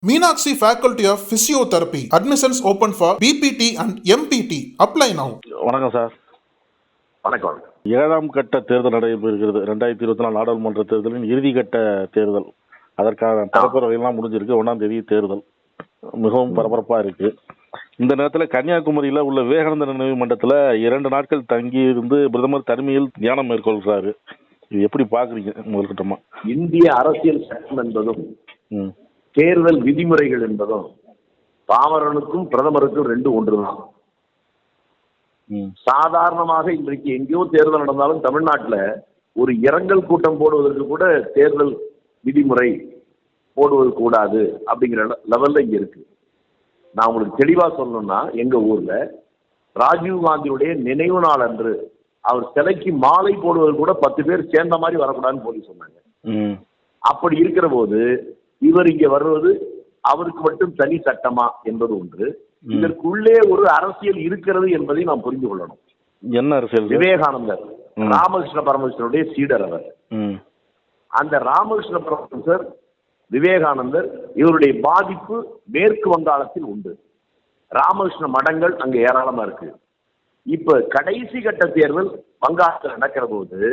Meenakshi Faculty of Physiotherapy. Admissions open for BPT and MPT. Apply now. வணக்கம் sir. வணக்கம். 7ஆம் கட்ட தேர்தல் நடைபெறுகிறது. 2024 நாடாளுமன்ற தேர்தலின் இறுதிக்கட்ட தேர்தல். அதற்கான பரப்புரையெல்லாம் முடிஞ்சிருக்கு. 1ஆம் தேதி தேர்தல். மிகவும் பரபரப்பாக இருக்கு. இந்த நேரத்தில் கன்னியாகுமரியில் உள்ள விவேகானந்தர் நினைவு மண்டலத்தில் 2 நாட்கள் தங்கி இருந்து பிரதமர் தலைமையில் தியானம் மேற்கொள்கிறாரு. இது எப்படி பாக்குறீங்க முதல்கட்டமா? இந்திய அரசியல் சட்டம் என்பதும் தேர்தல் விதிமுறைகள் என்பதும் பாமரனுக்கும் பிரதமருக்கும் 2 ஒன்றுதான். சாதாரணமாக இன்றைக்கு எங்கேயோ தேர்தல் நடந்தாலும் தமிழ்நாட்டில் ஒரு இரங்கல் கூட்டம் போடுவதற்கு கூட தேர்தல் விதிமுறை போடுவது கூடாது அப்படிங்கிற லெவல்ல இங்க இருக்கு. நான் உங்களுக்கு தெளிவா சொல்லணும்னா, எங்க ஊர்ல ராஜீவ் காந்தியுடைய நினைவு நாள் அன்று அவர் சிலைக்கு மாலை போடுவது கூட 10 பேர் சேர்ந்த மாதிரி வரக்கூடாதுன்னு போலீஸ் சொன்னாங்க. அப்படி இருக்கிற போது இவர் இங்க வருவது அவருக்கு மட்டும் தனி சட்டமா என்பது ஒன்று. இதற்குள்ளே ஒரு அரசியல் இருக்கிறது என்பதை நாம் புரிந்து கொள்ளணும். என்ன அரசியல்? விவேகானந்தர் ராமகிருஷ்ண பரமஹம்சருடைய சீடர் அவர். அந்த ராமகிருஷ்ண பரமஹம்சர் விவேகானந்தர் இவருடைய பாதிப்பு மேற்கு வங்காளத்தில் உண்டு. ராமகிருஷ்ண மடங்கள் அங்க ஏராளமா இருக்கு. இப்ப கடைசி கட்ட தேர்தல் வங்காளத்தில் நடக்கிற போது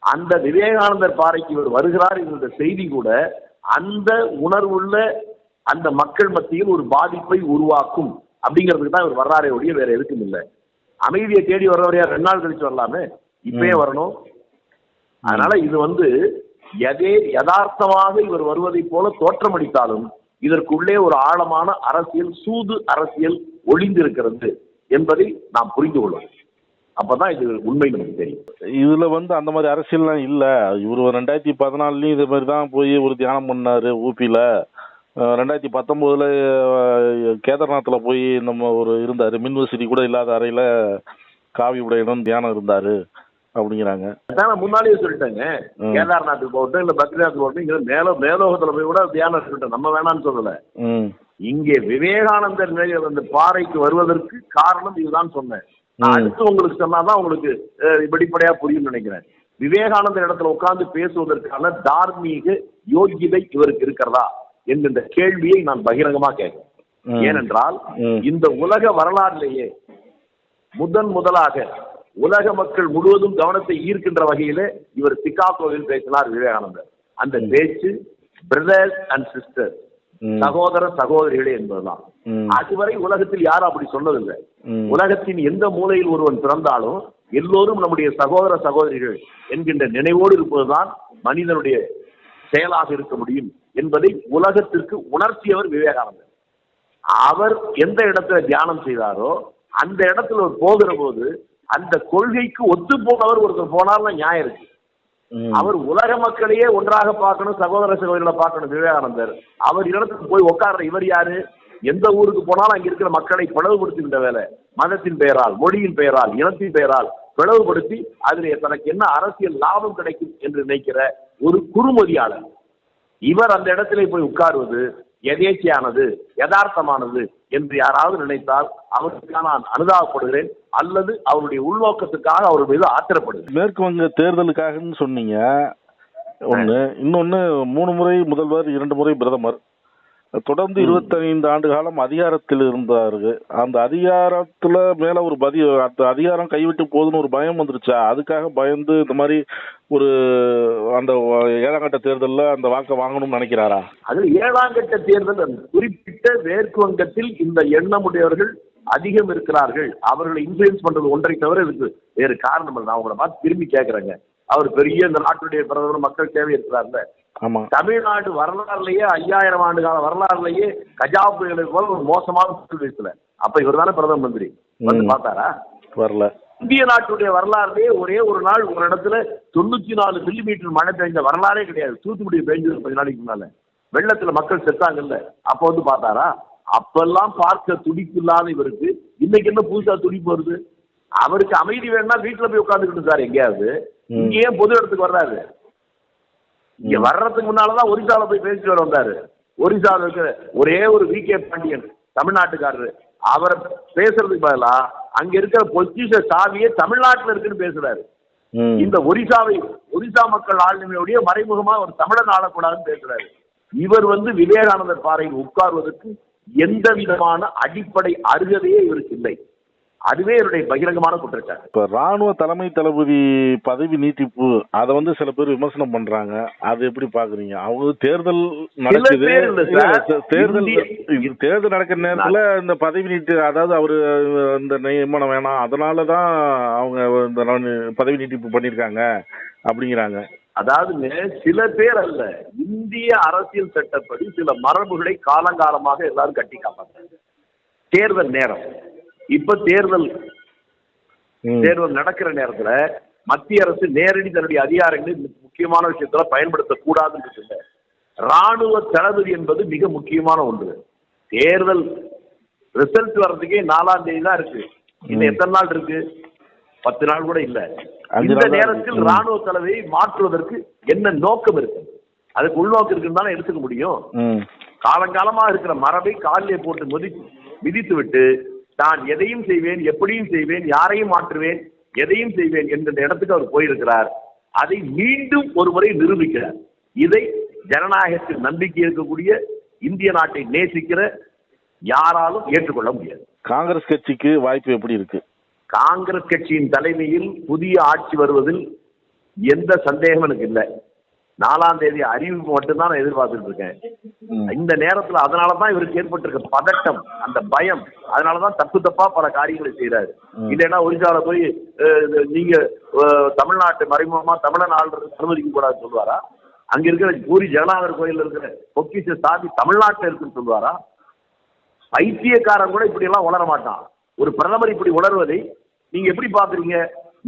அந்த விவேகானந்தர் பாறைக்கு இவர் வருகிறார் என்ற செய்தி கூட அந்த உணர்வுள்ள அந்த மக்கள் மத்தியில் ஒரு பாதிப்பை உருவாக்கும் அப்படிங்கிறதுக்கு தான் இவர் வர்றாரே ஒழிய வேற எதுக்கும் இல்லை. அமைதியை தேடி வர்றவரையா 2 நாள் கழிச்சு வரலாமே, இப்பயே வரணும். அதனால இது யதார்த்தமாக இவர் வருவதை போல தோற்றமளித்தாலும் இதற்குள்ளே ஒரு ஆழமான அரசியல், சூது அரசியல் ஒளிந்திருக்கிறது என்பதை நாம் புரிந்து கொள்ளும். அப்பதான் இது உண்மை நமக்கு தெரியும். இதுல அந்த மாதிரி அரசியல்லாம் இல்ல. இவரு 2014 இது மாதிரி தான் போய் ஒரு தியானம் பண்ணாரு ஊபியில. 2019 கேதார்நாத்ல போய் நம்ம இருந்தாரு. மின்வசதி கூட இல்லாத அறையில காவி உடையனும் தியானம் இருந்தாரு அப்படிங்கிறாங்க. முன்னாலேயே சொல்லிட்டாங்க, கேதார்நாத்துக்கு போகட்டும் இல்ல பத்ரிநாத் போகட்டும், இங்க மேலோகத்துல போய் கூட தியானம் இருக்கட்டும், நம்ம வேணாம்னு சொல்லல. இங்கே விவேகானந்தர் அந்த பாறைக்கு வருவதற்கு காரணம் இதுதான் சொன்னேன். அடுத்து உங்களுக்கு சொன்னாதான் உங்களுக்கு வெளிப்படையா புரியும் நினைக்கிறேன். விவேகானந்தர் இடத்துல உட்கார்ந்து பேசுவதற்கான தார்மீக யோகிதை இவருக்கு இருக்கிறதா என்கின்ற கேள்வியை நான் பகிரங்கமா கேட்கிறேன். ஏனென்றால் இந்த உலக வரலாற்றிலேயே முதலாக உலக மக்கள் முழுவதும் கவனத்தை ஈர்க்கின்ற வகையிலே இவர் சிகாகோவில் பேசினார் விவேகானந்தர். அந்த பேச்சு பிரதர்ஸ் அண்ட் சிஸ்டர்ஸ், சகோதர சகோதரிகளே என்பதுதான். அதுவரை உலகத்தில் யாரும் அப்படி சொன்னதில்லை. உலகத்தின் எந்த மூலையில் ஒருவன் பிறந்தாலும் எல்லோரும் நம்முடைய சகோதர சகோதரிகள் என்கின்ற நினைவோடு இருப்பதுதான் மனிதனுடைய செயலாக இருக்க முடியும் என்பதை உலகத்திற்கு உணர்த்தியவர் விவேகானந்தர். அவர் எந்த இடத்துல தியானம் செய்தாரோ அந்த இடத்துல ஒரு போகிற போது அந்த கொள்கைக்கு ஒத்து போனவர் ஒருத்தர் போனார்னா நியாயம் இருக்கு. அவர் உலக மக்களையே ஒன்றாக பார்க்கணும், சகோதர சகோதரிகளை பார்க்கணும் விவேகானந்தர். அவர் இடத்துக்கு போய் உட்கார்ற இவர் யாரு? எந்த ஊருக்கு போனாலும் அங்க இருக்கிற மக்களை பிளவுபடுத்துகின்ற வேலை, மதத்தின் பெயரால், மொழியின் பெயரால், இனத்தின் பெயரால் பிளவுபடுத்தி அதிலே தனக்கு என்ன அரசியல் லாபம் கிடைக்கும் என்று நினைக்கிற ஒரு குறுமதியாளர். இவர் அந்த இடத்திலே போய் உட்காருவது எதேச்சியானது, யதார்த்தமானது என்று யாராவது நினைத்தால் அவருக்காக நான் அனுதாபப்படுகிறேன், அல்லது அவருடைய உள்நோக்கத்துக்காக அவர் மீது ஆத்திரப்படுகிறேன். மேற்கு வங்க தேர்தலுக்காகன்னு சொன்னீங்க ஒண்ணு. இன்னொன்னு 3 முறை முதல்வர், 2 முறை பிரதமர், தொடர்ந்து 25 ஆண்டு காலம் அதிகாரத்தில் இருந்தாரு. அந்த அதிகாரத்துல மேல ஒரு அந்த அதிகாரம் கைவிட்டு போதுன்னு ஒரு பயம் வந்துருச்சா? அதுக்காக பயந்து இந்த மாதிரி ஒரு அந்த 7ஆம் கட்ட தேர்தல்ல அந்த வாக்கை வாங்கணும்னு நினைக்கிறாரா? அது 7ஆம் கட்ட தேர்தல் குறிப்பிட்ட மேற்கு வங்கத்தில் இந்த எண்ணமுடையவர்கள் அதிகம் இருக்கிறார்கள். அவர்களை இன்ஃபுளுன்ஸ் பண்றது ஒன்றை தவிர இதுக்கு வேறு காரணம் இல்லை. நான் உங்களை பார்த்து திரும்பி கேட்கறேங்க, அவர் பெரிய இந்த நாட்டுடைய பிரதமர், மக்கள் தேவை இருக்கிறார்ல. தமிழ்நாடு வரலாறுலயே 5000 ஆண்டு கால வரலாறுலயே கஜா புயலுக்கு போல ஒரு மோசமான சுற்றுச்சூழல். அப்ப இவர் தானே பிரதம மந்திரி. வந்து பார்த்தாரா? வரல. இந்திய நாட்டுடைய வரலாறுலயே ஒரே ஒரு நாள் ஒரு இடத்துல 94 மில்லிமீட்டர் மழை பெய்ஞ்ச வரலாறே கிடையாது. தூத்துக்குடி பெய்ஞ்சது 10 நாளைக்கு முன்னால வெள்ளத்துல மக்கள் செத்தாங்கல்ல, அப்ப வந்து பார்த்தாரா? அப்பெல்லாம் பார்க்க துடிப்பு இல்லாத இவருக்கு இன்னைக்கு என்ன புதுசா துடிப்பு வருது? அவருக்கு அமைதி வேணும்னா வீட்டுல போய் உட்காந்துக்கிட்டு சார் எங்கேயாவது. இங்கேயே பொது இடத்துக்கு வர்றாரு. இங்க வர்றதுக்கு முன்னாலதான் ஒரிசால போய் பேசிட்டு வந்தாரு. ஒரிசால இருக்கிற ஒரே ஒரு வி.கே. பாண்டியன் தமிழ்நாட்டுக்காரரு, அவர் பேசுறதுக்கு பதிலா அங்க இருக்கிற பொக்கிஷ சாவியே தமிழ்நாட்டுல இருக்குன்னு பேசுறாரு. இந்த ஒரிசா மக்கள் ஆளுமையுடைய மறைமுகமா ஒரு தமிழன் ஆளக்கூடாதுன்னு பேசுறாரு. இவர் விவேகானந்தர் பாறையில் உட்கார்வதற்கு எந்த விதமான அடிப்படை அருகதையே இவருக்கு இல்லை. அதுவே என்னுடைய பகிரங்கமான குற்றச்சாட்டு. இப்ப ராணுவ தலைமை தளபதி பதவி நீட்டிப்பு அதை சில பேர் விமர்சனம் பண்றாங்க. அது எப்படி பாக்குறீங்க? அவங்க தேர்தல் நடக்குது, தேர்தல் நடக்கிற நேரத்துல இந்த பதவி நீட்டு, அதாவது அவரு இந்த நியமனம் வேணாம், அதனாலதான் அவங்க இந்த பதவி நீட்டிப்பு பண்ணிருக்காங்க அப்படிங்கிறாங்க. அதாவது சில பேர் அல்ல, இந்திய அரசியல் சட்டப்படி சில மரபுகளை காலங்காலமாக எல்லாரும் கட்டி காப்பாங்க. தேர்தல் நேரம், இப்ப தேர்தல் நடக்கிற நேரத்துல மத்திய அரசு நேரடி தன்னுடைய அதிகாரங்களை முக்கியமான விஷயத்துல பயன்படுத்தக்கூடாதுன்னு இருக்குங்க. ராணுவ தளபதி என்பது மிக முக்கியமான ஒன்று. தேர்தல் ரிசல்ட் வர்றதுக்கே 4ஆம் தேதி தான் இருக்கு. இன்னும் எத்தனை நாள் இருக்கு? 10 நாள் கூட இல்ல. இந்த நேரத்தில் ராணுவ தலைவரை மாற்றுவதற்கு என்ன நோக்கம் இருக்கு? அதுக்கு உள்நோக்கம் இருக்குன்னு தானே எடுத்துக்க முடியும். காலங்காலமா இருக்கிற மரபை காலிலே போட்டு மிதித்து விட்டு நான் எதையும் செய்வேன், எப்படியும் செய்வேன், யாரையும் மாற்றுவேன், எதையும் செய்வேன் என்கின்ற இடத்துக்கு அவர் போயிருக்கிறார். அதை மீண்டும் ஒரு முறை நிரூபிக்கிறார். இதை ஜனநாயகத்தில் நம்பிக்கை இருக்கக்கூடிய இந்திய நாட்டை நேசிக்கிற யாராலும் ஏற்றுக்கொள்ள முடியாது. காங்கிரஸ் கட்சிக்கு வாய்ப்பு எப்படி இருக்கு? காங்கிரஸ் கட்சியின் தலைமையில் புதிய ஆட்சி வருவதில் எந்த சந்தேகம் எனக்கு இல்லை. 4ஆம் தேதி அறிவிப்பு மட்டும்தான் நான் எதிர்பார்த்துட்டு இருக்கேன். இந்த நேரத்தில் அதனாலதான் இவருக்கு ஏற்பட்டிருக்க பதட்டம், அந்த பயம், அதனாலதான் தப்பா பல காரியங்களை செய்யறாரு. இல்லைன்னா ஒரிசால போய் நீங்க தமிழ்நாட்டு மறைமுகமா தமிழன் ஆள்றது அனுமதிக்க கூடாதுன்னு சொல்லுவாரா? அங்க இருக்கிற பூரி ஜெகநாதர் கோயில் இருக்கிற பொக்கிஷ சாதி தமிழ்நாட்டில் இருக்குன்னு சொல்லுவாரா? பைத்தியக்காரன் கூட இப்படி எல்லாம் உணர மாட்டான். ஒரு பிரதமர் இப்படி உணர்வதை நீங்க எப்படி பாக்குறீங்க?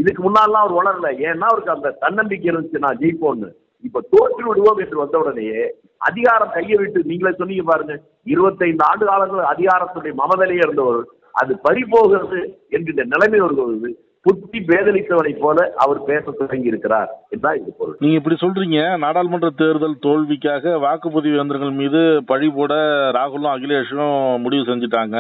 இதுக்கு முன்னாலாம் அவர் உணரல. ஏன்னா அவருக்கு அந்த தன்னம்பிக்கை இருந்துச்சு, நான் ஜெயிப்போன்னு. இப்ப தோற்று விடுவோம் என்று வந்த உடனேயே அதிகாரம் கையை விட்டு, நீங்களே சொன்னீங்க பாருங்க, 25 ஆண்டு காலங்கள் அதிகாரத்துடைய மமதலையே இருந்தவர் அது பறிபோகிறது என்கின்ற நிலைமை வருவது புத்தி பேதலித்தவனை போல அவர் பேச தொடங்கி இருக்கிறார் என்றால் இது பொருள். நீங்க இப்படி சொல்றீங்க. நாடாளுமன்ற தேர்தல் தோல்விக்காக வாக்குப்பதிவு இயந்திரங்கள் மீது பழி போட ராகுலும் அகிலேஷும் முடிவு செஞ்சுட்டாங்க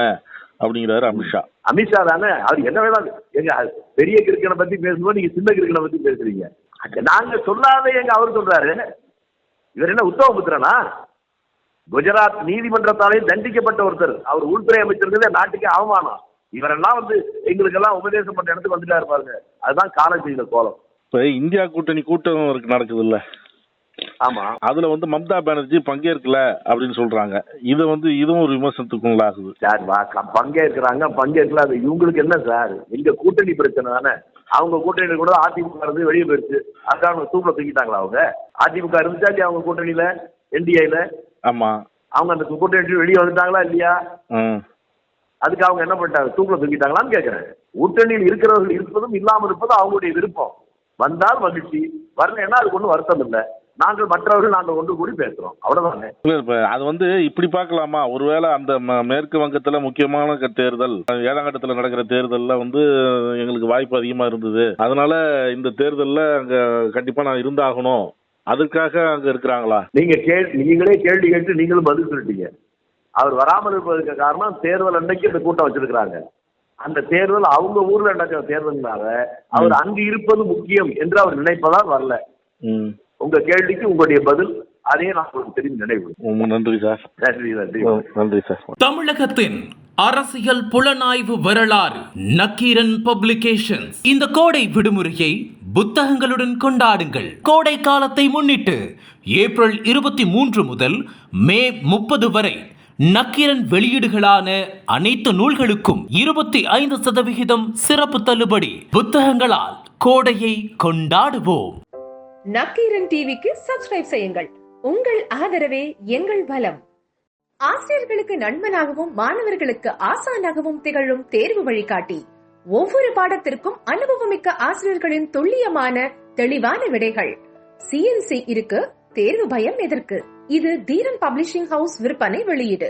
அப்படிங்கிறாரு அமித்ஷா. அமித்ஷா தானே, அவர் என்ன வேணாலும் எங்க பெரிய கிரிக்கெட்டை பத்தி பேசும்போது நீங்க சின்ன கிரிக்கெட்டை பத்தி பேசுறீங்க. நாங்க சொல்லாத எங்க அவர் சொல்றாரு. இவர் என்ன உத்தமபுத்திரனா? குஜராத் நீதிமன்றத்தாலே தண்டிக்கப்பட்ட ஒருத்தர், அவர் உள்துறை அமைச்சர், நாட்டுக்கே அவமானம். இவரெல்லாம் எங்களுக்கு எல்லாம் உபதேசம் பண்ண இடத்துக்கு வந்துட்டாரு பாருங்க. அதுதான் காலம் செய்த கோலம். இப்ப இந்தியா கூட்டணி கூட்டம் நடக்குது இல்ல? ஆமா. அதுல மம்தா பானர்ஜி பங்கேற்கல அப்படின்னு சொல்றாங்க. இதுவும் ஒரு விமர்சனத்துக்குள்ளாகுது. சார் பங்கேற்கல, அது இவங்களுக்கு என்ன சார்? எங்க கூட்டணி பிரச்சனை தானே. அவங்க கூட்டணி கூட அதிமுக இருந்து வெளியே போயிடுச்சு, அதுக்காக தூக்கில தூக்கிட்டாங்களா? அவங்க அதிமுக இருந்துச்சா இல்லையா அவங்க கூட்டணியில, என்டிஏல? ஆமா. அவங்க அந்த கூட்டணி வெளியே வந்துட்டாங்களா இல்லையா? அதுக்கு அவங்க என்ன பண்ணிட்டாங்க? தூக்கில தூக்கிட்டாங்களான்னு கேட்கிறேன். கூட்டணியில் இருக்கிறவர்கள் இருப்பதும் இல்லாமல் இருப்பதும் அவங்களுடைய விருப்பம். வந்தால் மகிழ்ச்சி, வரலன்னா அதுக்கு ஒன்றும் வருத்தம் இல்லை. நாங்கள் மற்றவர்கள் நாங்கள் ஒன்று கூடி பேசுறோம், அவ்வளவுதானே. அது இப்படி பார்க்கலாமா? ஒருவேளை அந்த மேற்கு வங்கத்துல முக்கியமான தேர்தல், 7ஆம் கட்டத்துல நடக்கிற தேர்தல்ல எங்களுக்கு வாய்ப்பு அதிகமா இருந்தது, அதனால இந்த தேர்தல்ல அங்க கண்டிப்பா நான் இருந்தாகணும், அதுக்காக அங்க இருக்கிறாங்களா? நீங்களே கேள்வி கேட்டு நீங்களும் பதில் சொல்லிட்டீங்க. அவர் வராமல் இருப்பதற்கு காரணம் தேர்தல் அன்னைக்கு இந்த கூட்டம் வச்சிருக்கிறாங்க. அந்த தேர்தல் அவங்க ஊர்ல நடக்கிற தேர்தல்னால அவர் அங்கு இருப்பது முக்கியம் என்று அவர் நினைப்பதால் வரல. உங்க கேள்விக்கு உங்களுடைய பதில் அதே நான் உங்களுக்கு தெரியும் நினைவு. நன்றி சார். நன்றி சார். தமிழகத்தின் அரசியல் புலனாய்வு வரலாறு நக்கீரன் பப்ளிகேஷன்ஸ். இந்த கோடை விடுமுறையை புத்தகங்களுடன் கொண்டாடுங்கள். கோடை காலத்தை முன்னிட்டு ஏப்ரல் 23 முதல் மே 30 வரை நக்கீரன் வெளியீடுகளான அனைத்து நூல்களுக்கும் 25% சிறப்பு தள்ளுபடி. புத்தகங்களால் கோடையை கொண்டாடுவோம். நக்கீரன் டிவிக்கு சப்ஸ்கிரைப் செய்யுங்கள். உங்கள் ஆதரவே எங்கள் பலம். ஆசிரியர்களுக்கு நண்பனாகவும் மாணவர்களுக்கு ஆசானாகவும் திகழும் தேர்வு வழிகாட்டி. ஒவ்வொரு பாடத்திற்கும் அனுபவமிக்க ஆசிரியர்களின் துல்லியமான தெளிவான விடைகள். CNC இருக்கு, தேர்வு பயம் எதற்கு? இது தீரன் பப்ளிஷிங் ஹவுஸ் விற்பனை வெளியீடு.